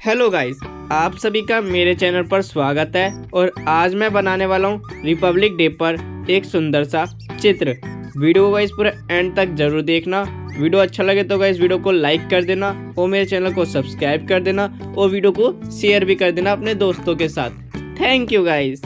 Hello guys, आप सभी का मेरे चैनल पर स्वागत है। और आज मैं बनाने वाला हूँ रिपब्लिक डे पर एक सुंदर सा चित्र। वीडियो को गाइस पूरा एंड तक जरूर देखना। वीडियो अच्छा लगे तो गाइस वीडियो को लाइक कर देना और मेरे चैनल को सब्सक्राइब कर देना और वीडियो को शेयर भी कर देना अपने दोस्तों के साथ। Thank you guys.